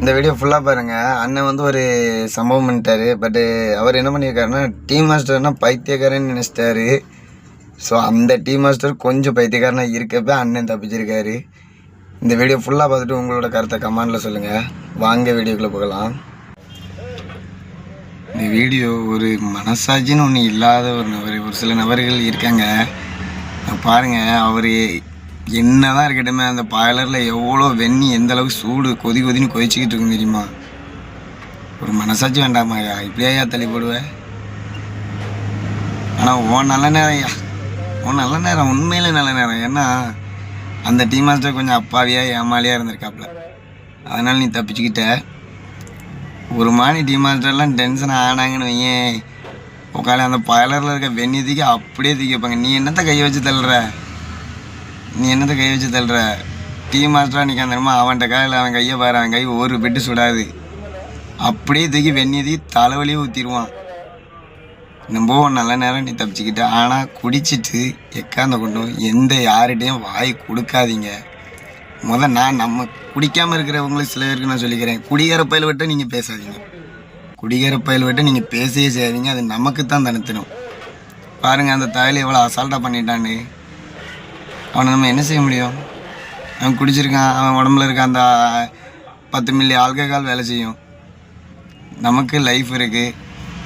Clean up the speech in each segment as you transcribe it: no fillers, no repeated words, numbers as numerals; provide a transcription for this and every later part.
இந்த வீடியோ ஃபுல்லாக பாருங்கள். அண்ணன் வந்து ஒரு சம்பவம் பண்ணிட்டாரு. பட்டு அவர் என்ன பண்ணியிருக்காருன்னா, டீம் மாஸ்டர்னா பைத்தியக்காரன்னு நினச்சிட்டாரு. ஸோ அந்த டீம் மாஸ்டர் கொஞ்சம் பைத்தியக்காரனாக இருக்கப்போ அண்ணன் தப்பிச்சிருக்காரு. இந்த வீடியோ ஃபுல்லாக பார்த்துட்டு உங்களோட கருத்தை கமெண்டில் சொல்லுங்கள். வாங்க வீடியோக்குள்ளே போகலாம். இந்த வீடியோ ஒரு மனசாட்சின்னு ஒன்று இல்லாத ஒரு சில நபர்கள் இருக்காங்க. பாருங்கள், அவர் என்ன தான் இருக்கட்டுமே, அந்த பாய்லரில் எவ்வளோ வெண்ணி எந்த அளவுக்கு சூடு கொதின்னு கொதிச்சிக்கிட்டு இருக்கும் தெரியுமா? ஒரு மனசாட்சி வேண்டாமாயா? இப்படியா தள்ளி போடுவேன்? ஆனால் நல்ல நேரம் நல்ல நேரம், உண்மையிலே நல்ல நேரம். ஏன்னா அந்த டீம் மாஸ்டர் கொஞ்சம் அப்பாவியாக ஏமாலியாக இருந்திருக்காப்புல. அதனால் நீ தப்பிச்சுக்கிட்ட. ஒரு மாதிரி டீம் மாஸ்டர்லாம் டென்ஷன் ஆனாங்கன்னு வையேன், உட்காந்து அந்த பாய்லரில் இருக்க வெண்ணி தூக்கி அப்படியே தூக்கி வைப்பாங்க. நீ என்னத்தை கை வச்சு தள்ளுற? டீம் மாஸ்டராக நிற்கான் தெரியுமா? அவன்கிட்ட கையில் அவன் கையை பாரு, அவன் கை ஒரு பெட்டு சுடாது. அப்படியே தூக்கி வெண்ணி தூக்கி தலைவலியே ஊற்றிடுவான். ரொம்ப நல்ல நேரம் நீ தப்பிச்சுக்கிட்ட. ஆனால் குடிச்சிட்டு எக்காந்த கொண்டும் யார்கிட்டையும் வாய் கொடுக்காதீங்க. நம்ம குடிக்காமல் இருக்கிறவங்களுக்கு சில பேருக்கு நான் சொல்லிக்கிறேன், குடிகார பயல் விட்டு நீங்கள் பேசாதீங்க. நீங்கள் பேசவே செய்யாதீங்க. அது நமக்கு தான் தனித்தணும். பாருங்கள், அந்த தாயில் எவ்வளோ அசால்ட்டாக பண்ணிட்டான்னு. அவனை நம்ம என்ன செய்ய முடியும்? அவன் குடிச்சிருக்கான், அவன் உடம்புல இருக்க அந்த 10 மில்லி ஆல்கஹால் வேலை செய்யும். நமக்கு லைஃப் இருக்குது.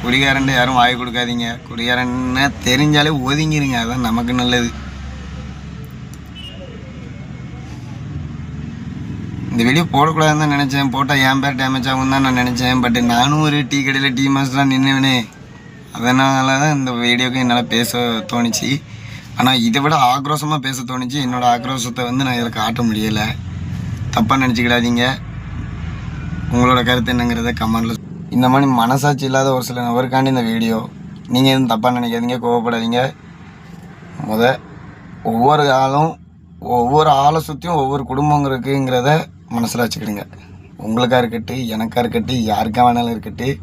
குடிகாரன்ட்டு யாரும் வாய் கொடுக்காதீங்க. குடிகாரன்னு தெரிஞ்சாலே ஒதுங்கிருங்க, அதுதான் நமக்கு நல்லது. இந்த வீடியோ போடக்கூடாதுன்னு தான் நினச்சேன். போட்டால் என் பேர் டேமேஜ் ஆகும் தான் நான் நினச்சேன். பட் நானும் ஒரு டீ கடையில் டீ மாஸ்டராக நின்றுவேனே, அதனால தான் இந்த வீடியோக்கு என்னால் பேச தோணுச்சு. ஆனால் இதை விட ஆக்ரோஷமாக பேச தோணுச்சு. என்னோடய ஆக்ரோஷத்தை நான் இதில் காட்ட முடியலை. தப்பாக நினச்சிக்கிடாதீங்க. உங்களோட கருத்து என்னங்கிறத கமெண்டில். இந்த மாதிரி மனசாட்சி இல்லாத ஒரு சில நபருக்காண்டி இந்த வீடியோ. நீங்கள் எதுவும் தப்பாக நினைக்காதீங்க, கோவப்படாதீங்க. ஒவ்வொரு ஆளை சுற்றியும் ஒவ்வொரு குடும்பம் இருக்குங்கிறத மனசில் வச்சுக்கிடுங்க. உங்களுக்காக இருக்கட்டும், எனக்காக இருக்கட்டும், யாருக்கா வேணாலும் இருக்கட்டும்,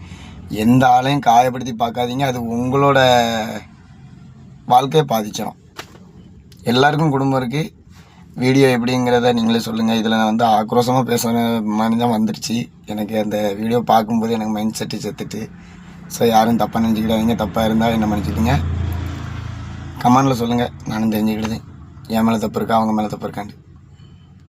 எந்த ஆளையும் காயப்படுத்தி பார்க்காதீங்க. அது உங்களோட வாழ்க்கையை பாதிச்சிடும். எல்லாருக்கும் குடும்பம் இருக்குது. வீடியோ எப்படிங்கிறத நீங்களே சொல்லுங்கள். இதில் நான் ஆக்ரோஷமாக பேசுகிற மாதிரி தான் வந்துடுச்சு. எனக்கு அந்த வீடியோ பார்க்கும்போது எனக்கு மைண்ட் செத்துட்டு. ஸோ யாரும் தப்பாக நினச்சிக்கிடாதீங்க. தப்பாக இருந்தால் என்ன நினச்சிக்கிடுங்க. கமெண்டில் சொல்லுங்கள், நானும் தெரிஞ்சுக்கிடுதேன். என் மேலே தப்பு இருக்கா, அவங்க மேலே தப்பு இருக்காண்டு.